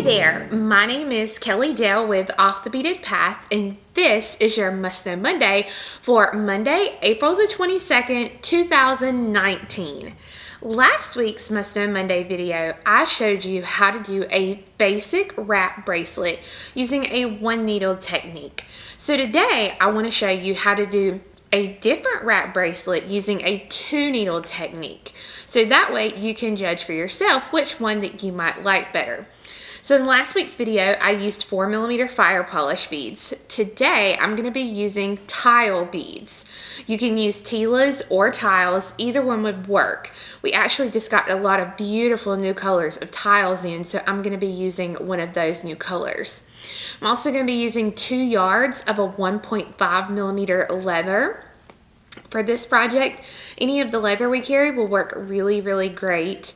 there, my name is Kelly Dale with Off the Beaded Path, and this is your Must Know Monday for Monday, April the 22nd, 2019. Last week's Must Know Monday video, I showed you how to do a basic wrap bracelet using a one needle technique. So today, I want to show you how to do a different wrap bracelet using a two needle technique. So that way you can judge for yourself which one that you might like better. So in last week's video, I used 4mm fire polish beads. Today, I'm going to be using tile beads. You can use Tila's or tiles, either one would work. We actually just got a lot of beautiful new colors of tiles in, so I'm going to be using one of those new colors. I'm also going to be using 2 yards of a 1.5mm leather. For this project, any of the leather we carry will work really, really great.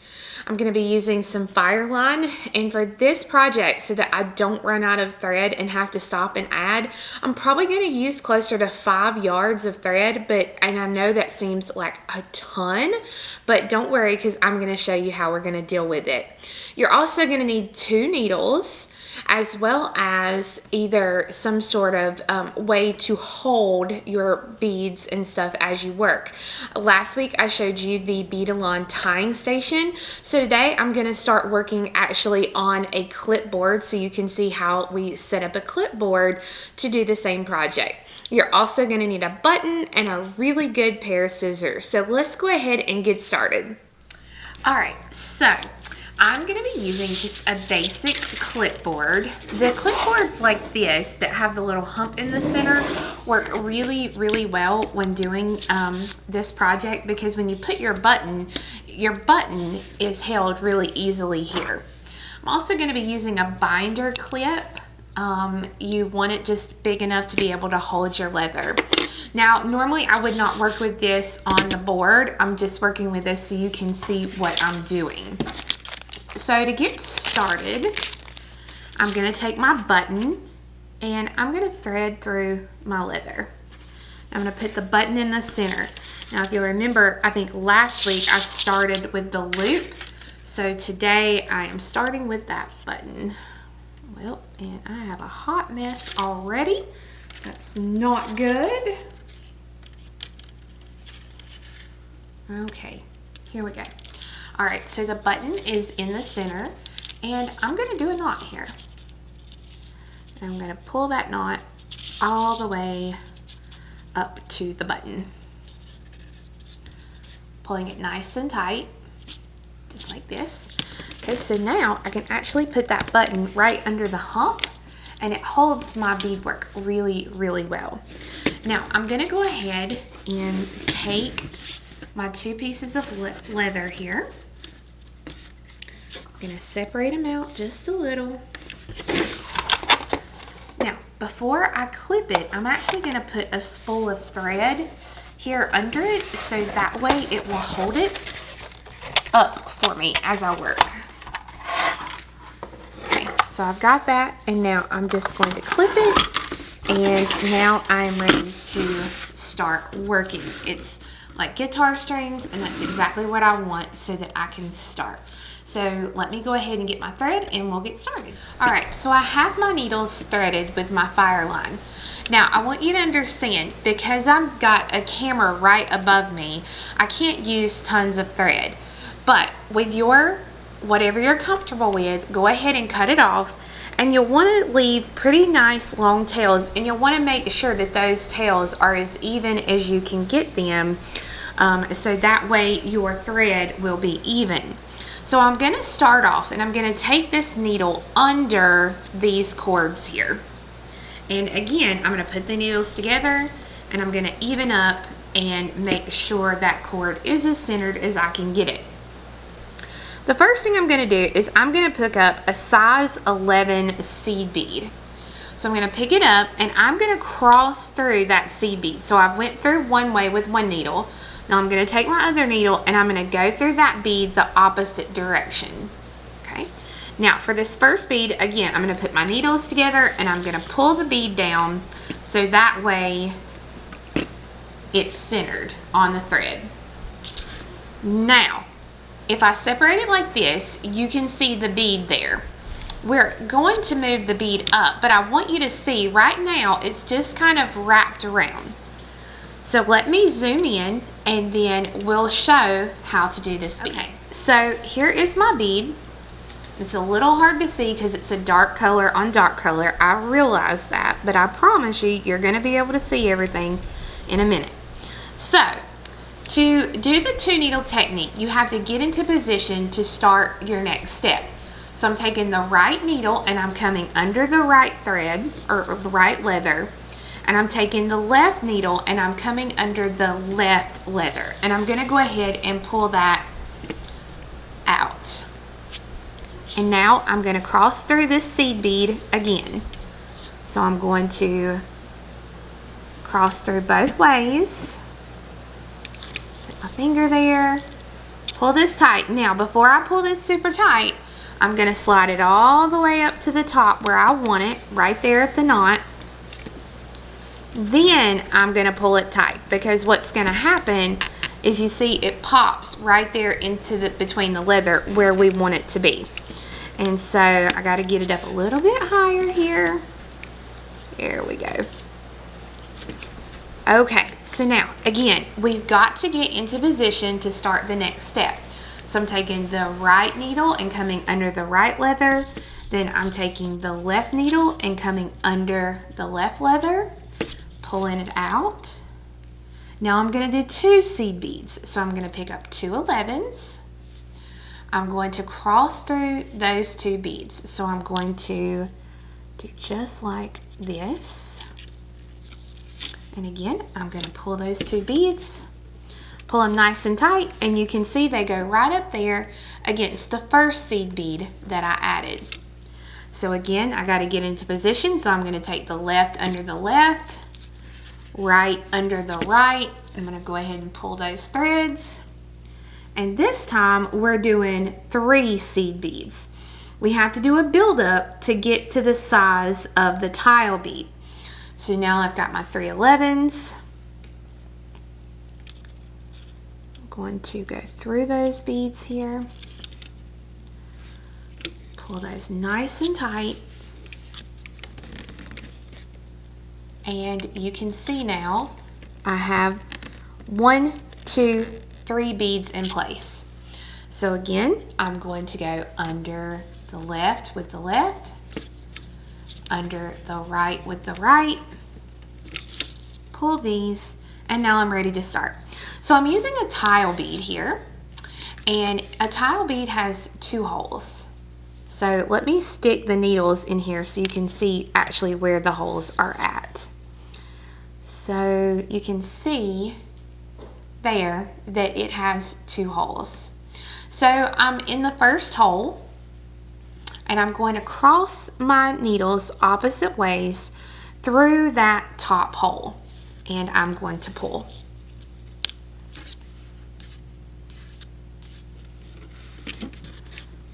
I'm going to be using some Fireline, and for this project, so that I don't run out of thread and have to stop and add, I'm probably going to use closer to 5 yards of thread, and I know that seems like a ton, but don't worry because I'm going to show you how we're going to deal with it. You're also going to need 2 needles, as well as either some sort of way to hold your beads and stuff as you work. Last week I showed you the bead-along tying station, so today I'm going to start working actually on a clipboard so you can see how we set up a clipboard to do the same project. You're also going to need a button and a really good pair of scissors. So let's go ahead and get started. Alright, so I'm going to be using just a basic clipboard. The clipboards like this that have the little hump in the center work really, really well when doing this project, because when you put your button is held really easily here. I'm also going to be using a binder clip. You want it just big enough to be able to hold your leather. Now, normally I would not work with this on the board. I'm just working with this so you can see what I'm doing. So to get started, I'm going to take my button and I'm going to thread through my leather. I'm going to put the button in the center. Now if you'll remember, I think last week I started with the loop. So today I am starting with that button. Well, and I have a hot mess already. That's not good. Okay, here we go. Alright, so the button is in the center, and I'm going to do a knot here. And I'm going to pull that knot all the way up to the button. Pulling it nice and tight, just like this. Okay, so now I can actually put that button right under the hump, and it holds my beadwork really, really well. Now, I'm going to go ahead and take my 2 pieces of leather here. I'm going to separate them out just a little. Now, before I clip it, I'm actually going to put a spool of thread here under it, so that way it will hold it up for me as I work. Okay, so I've got that, and now I'm just going to clip it, and now I'm ready to start working. It's like guitar strings, and that's exactly what I want so that I can start. So let me go ahead and get my thread and we'll get started. Alright, so I have my needles threaded with my Fireline. Now I want you to understand, because I've got a camera right above me, I can't use tons of thread. But with whatever you're comfortable with, go ahead and cut it off. And you'll want to leave pretty nice long tails, and you'll want to make sure that those tails are as even as you can get them, so that way your thread will be even. So I'm going to start off, and I'm going to take this needle under these cords here. And again, I'm going to put the needles together, and I'm going to even up and make sure that cord is as centered as I can get it. The first thing I'm going to do is I'm going to pick up a size 11 seed bead. So I'm going to pick it up, and I'm going to cross through that seed bead. So I went through one way with one needle. Now I'm going to take my other needle, and I'm going to go through that bead the opposite direction. Okay. Now for this first bead, again, I'm going to put my needles together, and I'm going to pull the bead down so that way it's centered on the thread. Now, if I separate it like this, you can see the bead there. we're going to move the bead up, but I want you to see right now it's just kind of wrapped around. So let me zoom in and then we'll show how to do this bead. Okay, so here is my bead. It's a little hard to see because it's a dark color on dark color. I realize that, but I promise you, you're going to be able to see everything in a minute. So to do the 2 needle technique, you have to get into position to start your next step. So I'm taking the right needle and I'm coming under the right thread or the right leather, and I'm taking the left needle and I'm coming under the left leather, and I'm going to go ahead and pull that out. And now I'm going to cross through this seed bead again. So I'm going to cross through both ways. Put my finger there. Pull this tight. Now before I pull this super tight, I'm going to slide it all the way up to the top where I want it, right there at the knot. Then I'm going to pull it tight, because what's going to happen is, you see, it pops right there into the between the leather where we want it to be. And so I got to get it up a little bit higher here. There we go. Okay, so now again, we've got to get into position to start the next step. So I'm taking the right needle and coming under the right leather. Then I'm taking the left needle and coming under the left leather, pulling it out. Now I'm going to do 2 seed beads. So I'm going to pick up 2 11s. I'm going to cross through those 2 beads. So I'm going to do just like this. And again, I'm going to pull those 2 beads, pull them nice and tight, and you can see they go right up there against the first seed bead that I added. So again, I got to get into position. So I'm going to take the left under the left, right under the right. I'm going to go ahead and pull those threads. And this time we're doing 3 seed beads. We have to do a build-up to get to the size of the tile bead. So now I've got my 3 11s. I'm going to go through those beads here. Pull those nice and tight. And you can see now I have 1, 2, 3 beads in place. So again, I'm going to go under the left with the left, under the right with the right, pull these, and now I'm ready to start. So I'm using a tile bead here, and a tile bead has 2 holes. So let me stick the needles in here so you can see actually where the holes are at. So you can see there that it has 2 holes. So I'm in the first hole, and I'm going to cross my needles opposite ways through that top hole, and I'm going to pull.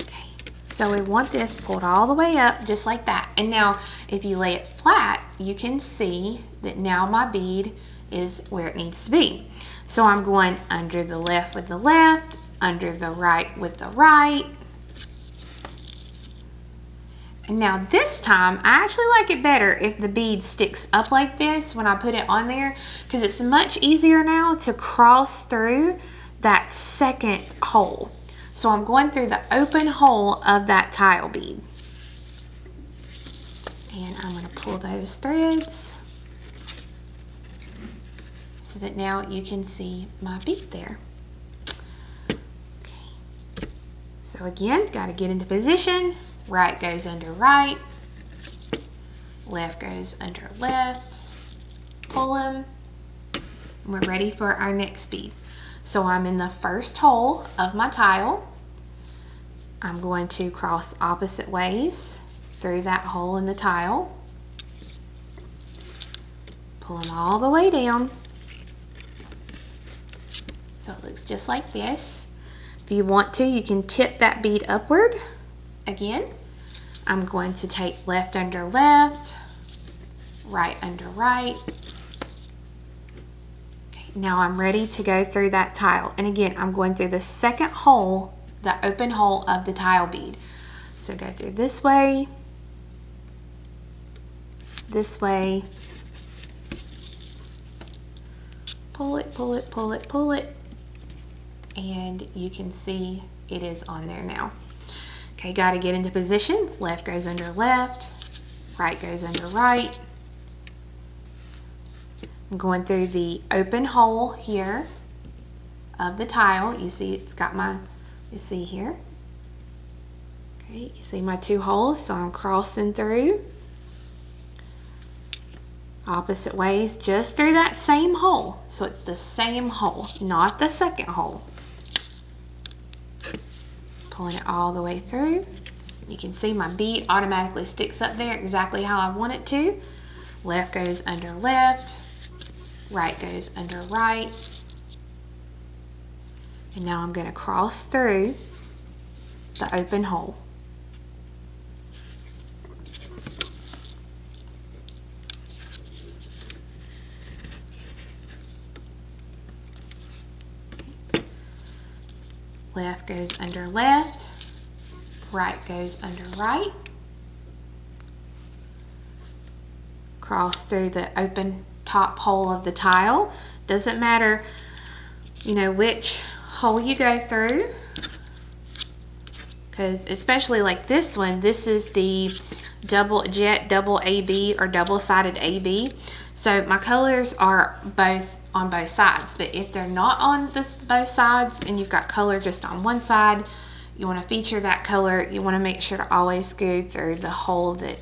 Okay, so we want this pulled all the way up just like that. And now if you lay it flat, you can see that now my bead is where it needs to be. So I'm going under the left with the left, under the right with the right. And now this time, I actually like it better if the bead sticks up like this when I put it on there, because it's much easier now to cross through that second hole. So I'm going through the open hole of that tile bead. And I'm going to pull those threads so that now you can see my bead there. Okay. So again, got to get into position. Right goes under right, left goes under left, pull them, and we're ready for our next bead. So I'm in the first hole of my tile. I'm going to cross opposite ways through that hole in the tile, pull them all the way down. So it looks just like this. If you want to, you can tip that bead upward. Again, I'm going to take left under left, right under right. Okay, now I'm ready to go through that tile. And again, I'm going through the second hole, the open hole of the tile bead. So go through this way, pull it, pull it, pull it, pull it, and you can see it is on there now. Okay, got to get into position. Left goes under left, right goes under right. I'm going through the open hole here of the tile. You see it's got my, you see here. Okay, you see my 2 holes, so I'm crossing through opposite ways, just through that same hole. So it's the same hole, not the second hole. Pulling it all the way through. You can see my bead automatically sticks up there exactly how I want it to. Left goes under left, right goes under right. And now I'm going to cross through the open hole. Left goes under left, right goes under right. Cross through the open top hole of the tile. Doesn't matter, you know, which hole you go through, because especially like this one, this is the double AB or double-sided AB. So my colors are both on both sides, but if they're not on both sides and you've got color just on one side, you want to feature that color. You want to make sure to always go through the hole that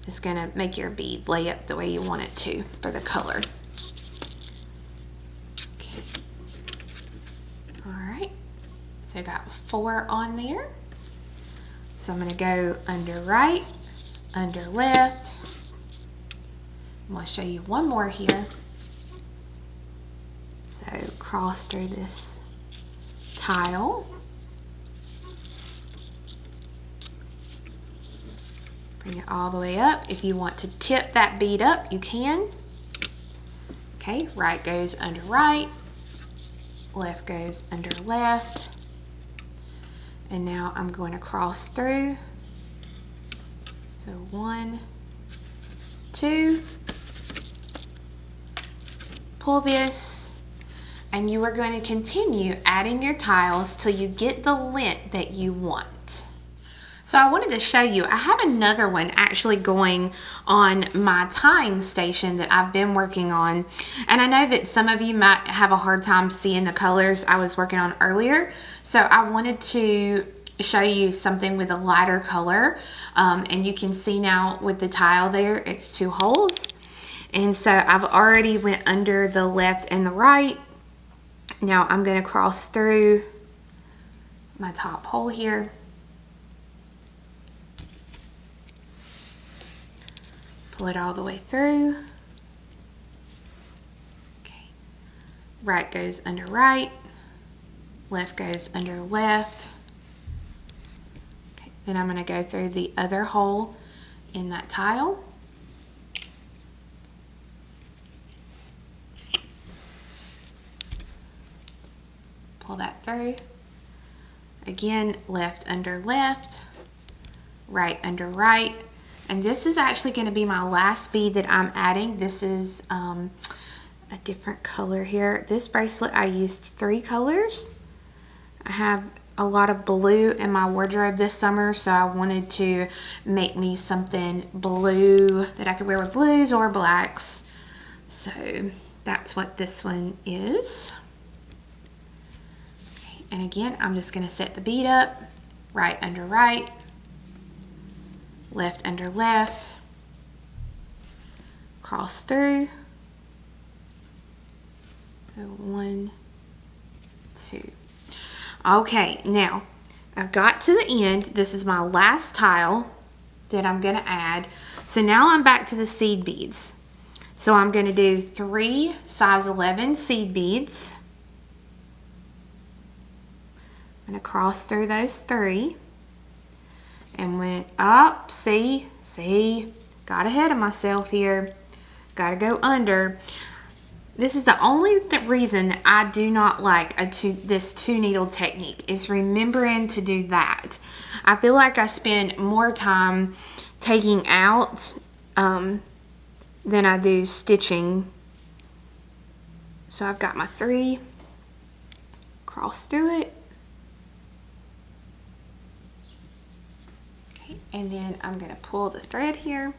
is going to make your bead lay up the way you want it to for the color. Okay. All right, so I got 4 on there. So I'm going to go under right, under left. I'm going to show you one more here. So cross through this tile. Bring it all the way up. If you want to tip that bead up, you can. Okay, right goes under right, left goes under left. And now I'm going to cross through. So 1, 2, pull this. And you are going to continue adding your tiles till you get the length that you want. So I wanted to show you, I have another one actually going on my tying station that I've been working on. And I know that some of you might have a hard time seeing the colors I was working on earlier. So I wanted to show you something with a lighter color. And you can see now with the tile there, it's 2 holes. And so I've already went under the left and the right. Now I'm going to cross through my top hole here. Pull it all the way through. Okay. Right goes under right. Left goes under left. Okay. Then I'm going to go through the other hole in that tile. Pull that through. Again, left under left, right under right. And this is actually going to be my last bead that I'm adding. This is a different color here. This bracelet, I used 3 colors. I have a lot of blue in my wardrobe this summer, so I wanted to make me something blue that I could wear with blues or blacks. So that's what this one is. And again, I'm just going to set the bead up, right under right, left under left, cross through, so 1, 2. Okay, now I've got to the end. This is my last tile that I'm going to add. So now I'm back to the seed beads. So I'm going to do 3 size 11 seed beads. I'm going to cross through those 3 and went up. See, got ahead of myself here. Got to go under. this is the only reason that I do not like this two needle technique, is remembering to do that. I feel like I spend more time taking out than I do stitching. So I've got my 3, cross through it. Okay, and then I'm going to pull the thread here.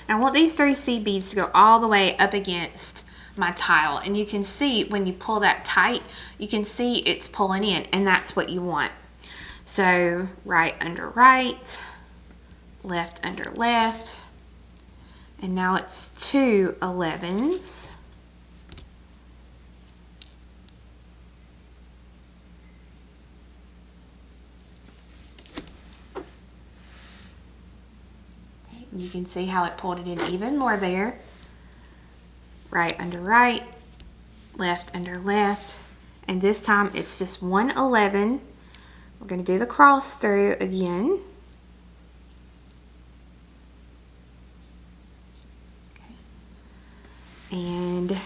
Now I want these 3 seed beads to go all the way up against my tile, and you can see when you pull that tight, you can see it's pulling in, and that's what you want. So right under right, left under left, and now it's 2 11s. Okay, you can see how it pulled it in even more there. Right under right, left under left, and this time it's just 1 11. We're going to do the cross through again. Okay. And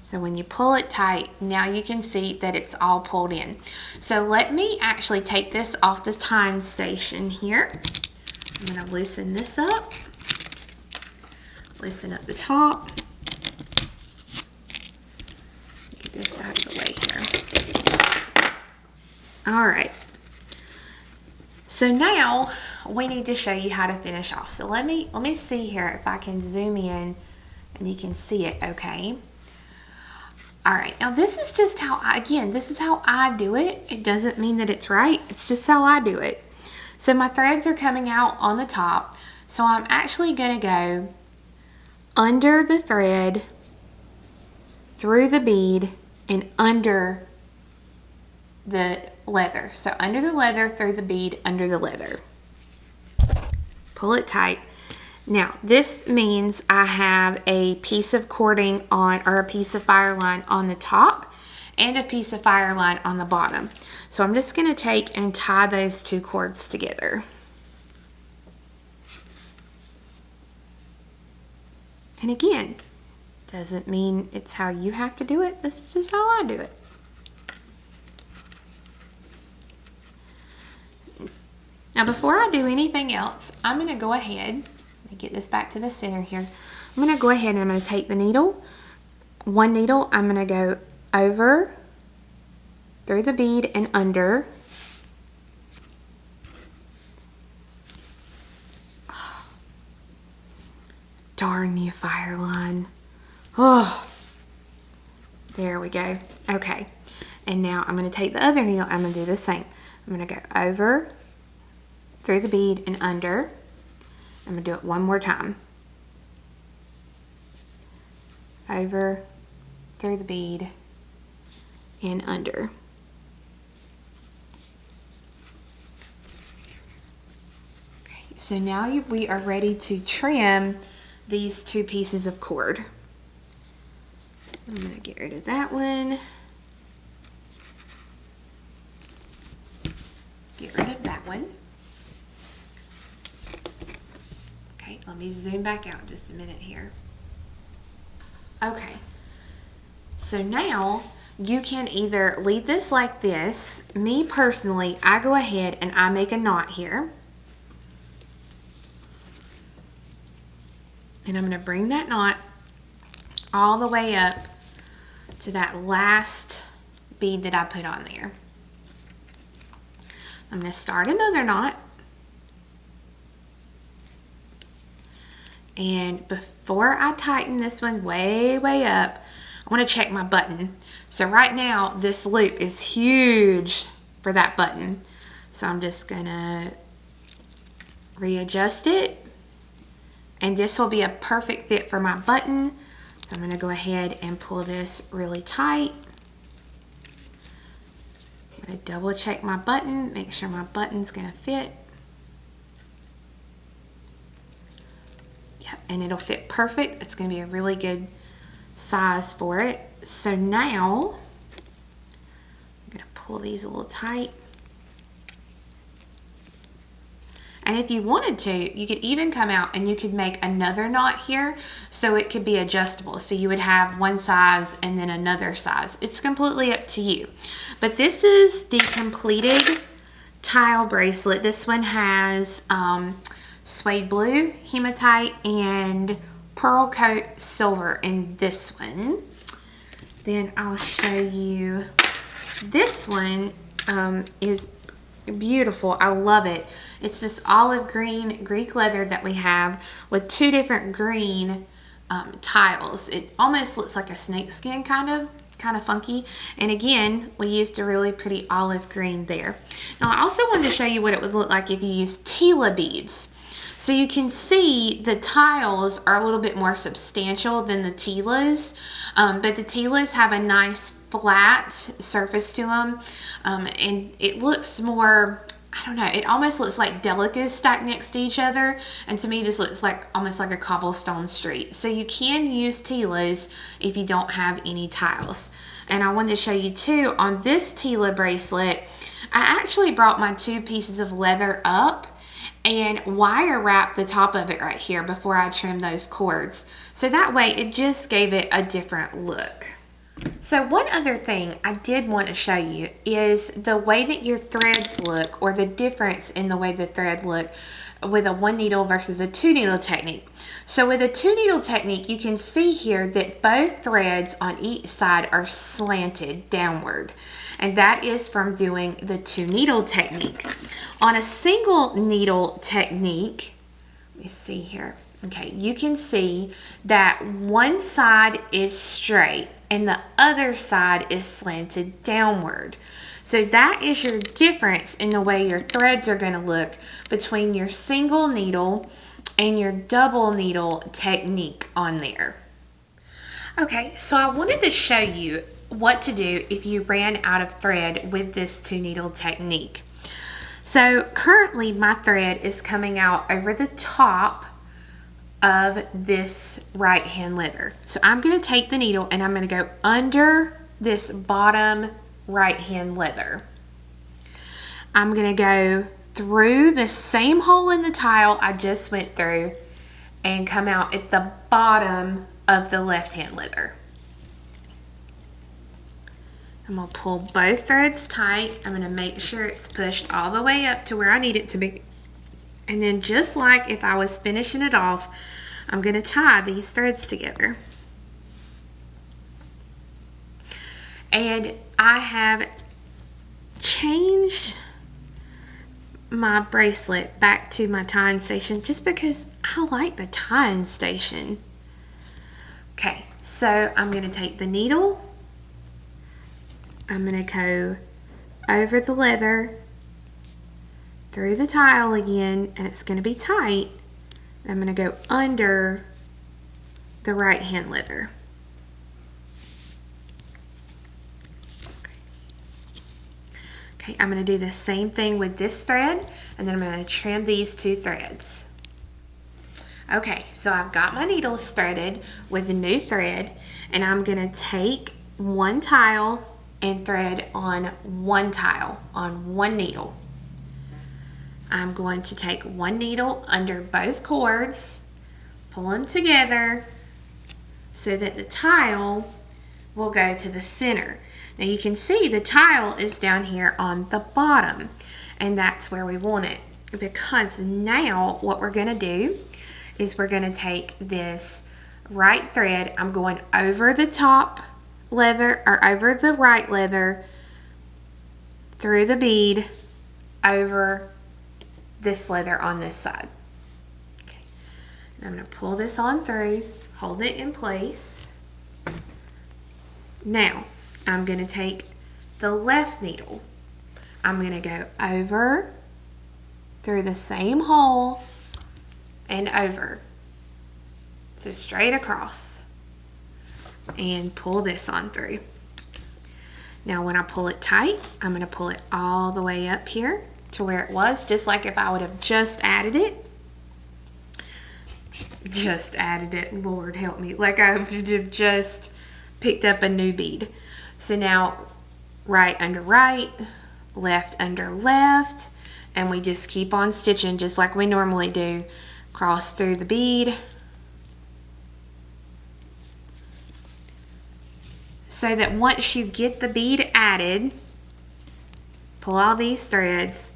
so when you pull it tight, now you can see that it's all pulled in. So let me actually take this off the tying station here. I'm going to loosen this up. Loosen up the top. Get this out of the way here. All right. So now we need to show you how to finish off. So let me see here if I can zoom in and you can see it okay. All right. Now this is just how this is how I do it. It doesn't mean that it's right. It's just how I do it. So my threads are coming out on the top. So I'm actually going to go under the thread, through the bead, and under the leather. So under the leather, through the bead, under the leather. Pull it tight. Now this means I have a piece of cording on, or a piece of fire line on the top and a piece of fire line on the bottom. So I'm just going to take and tie those 2 cords together. And again, doesn't mean it's how you have to do it. This is just how I do it. Now before I do anything else, I'm going to go ahead, let me get this back to the center here. I'm going to go ahead and I'm going to take the needle, 1 needle, I'm going to go over, through the bead and under. Darn you, fire line. Oh, there we go. Okay, and now I'm going to take the other needle. I'm going to do the same. I'm going to go over, through the bead and under. I'm going to do it one more time. Over, through the bead and under. Okay, so now we are ready to trim these 2 pieces of cord. I'm going to get rid of that one. Get rid of that one. Okay, let me zoom back out just a minute here. Okay, so now you can either leave this like this. Me personally, I go ahead and I make a knot here. And I'm going to bring that knot all the way up to that last bead that I put on there. I'm going to start another knot. And before I tighten this one way up, I want to check my button. So right now, this loop is huge for that button. So I'm just going to readjust it. And this will be a perfect fit for my button. So I'm going to go ahead and pull this really tight. I'm going to double check my button, make sure my button's going to fit. Yep, and it'll fit perfect. It's going to be a really good size for it. So now I'm going to pull these a little tight. And if you wanted to, you could even come out and you could make another knot here so it could be adjustable. So you would have one size and then another size. It's completely up to you. But this is the completed tile bracelet. This one has suede blue, hematite, and pearl coat silver in this one. Then I'll show you this one. Is beautiful. I love it. It's this olive green Greek leather that we have with two different green tiles. It almost looks like a snakeskin kind of funky. And again, we used a really pretty olive green there. Now I also wanted to show you what it would look like if you use Tila beads. So you can see the tiles are a little bit more substantial than the Tilas, but the Tilas have a nice flat surface to them, and it looks more, I don't know, it almost looks like delicas stacked next to each other, and to me this looks like almost like a cobblestone street. So you can use Tilas if you don't have any tiles. And I wanted to show you too, on this Tila bracelet, I actually brought my two pieces of leather up and wire wrap the top of it right here before I trim those cords. So that way it just gave it a different look. So one other thing I did want to show you is the way that your threads look, or the difference in the way the thread look with a 1 needle versus a 2 needle technique. So with a 2 needle technique, you can see here that both threads on each side are slanted downward. And that is from doing the 2 needle technique. On a single needle technique, let me see here. Okay, you can see that one side is straight and the other side is slanted downward. So that is your difference in the way your threads are going to look between your single needle and your double needle technique on there. Okay, so I wanted to show you what to do if you ran out of thread with this 2 needle technique. So currently my thread is coming out over the top of this right hand leather. So I'm going to take the needle and I'm going to go under this bottom right hand leather. I'm going to go through the same hole in the tile I just went through and come out at the bottom of the left hand leather. I'm going to pull both threads tight. I'm going to make sure it's pushed all the way up to where I need it to be. And then just like if I was finishing it off, I'm going to tie these threads together. And I have changed my bracelet back to my tying station just because I like the tying station. Okay, so I'm going to take the needle. I'm going to go over the leather, through the tile again, and it's going to be tight. I'm going to go under the right hand leather. Okay, I'm going to do the same thing with this thread, and then I'm going to trim these 2 threads. Okay, so I've got my needles threaded with the new thread, and I'm going to take one tile and thread on one tile on one needle. I'm going to take one needle under both cords, pull them together so that the tile will go to the center. Now you can see the tile is down here on the bottom, and that's where we want it, because now what we're going to do is we're going to take this right thread. I'm going over the top leather, or over the right leather, through the bead, over this leather on this side. Okay. And I'm going to pull this on through, hold it in place. Now I'm going to take the left needle. I'm going to go over, through the same hole, and over. So straight across. And pull this on through. Now when I pull it tight, I'm going to pull it all the way up here to where it was, just like if I would have just added it. Just added it, Lord help me. Like I would have just picked up a new bead. So now right under right, left under left. and we just keep on stitching just like we normally do. Cross through the bead. So that once you get the bead added, pull all these threads,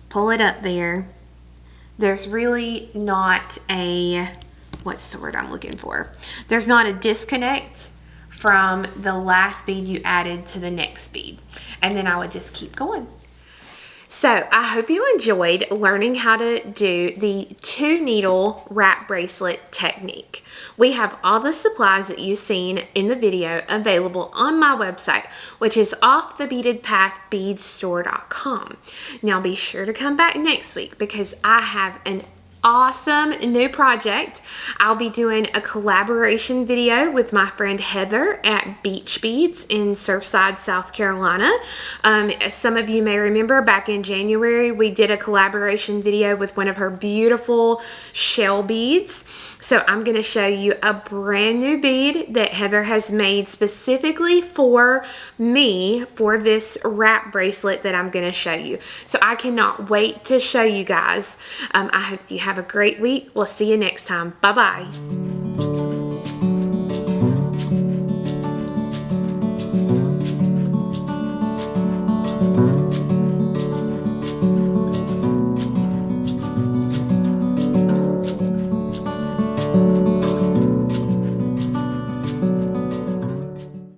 pull it up there. There's really not a, what's the word I'm looking for? There's not a disconnect from the last bead you added to the next bead. And then I would just keep going. So I hope you enjoyed learning how to do the 2-needle wrap bracelet technique. We have all the supplies that you've seen in the video available on my website, which is offthebeadedpathbeadstore.com. Now be sure to come back next week because I have an awesome new project. I'll be doing a collaboration video with my friend Heather at Beach Beads in Surfside, South Carolina. Some of you may remember back in January we did a collaboration video with one of her beautiful shell beads. So I'm going to show you a brand new bead that Heather has made specifically for me for this wrap bracelet that I'm going to show you. So I cannot wait to show you guys. I hope you have a great week. We'll see you next time. Bye-bye.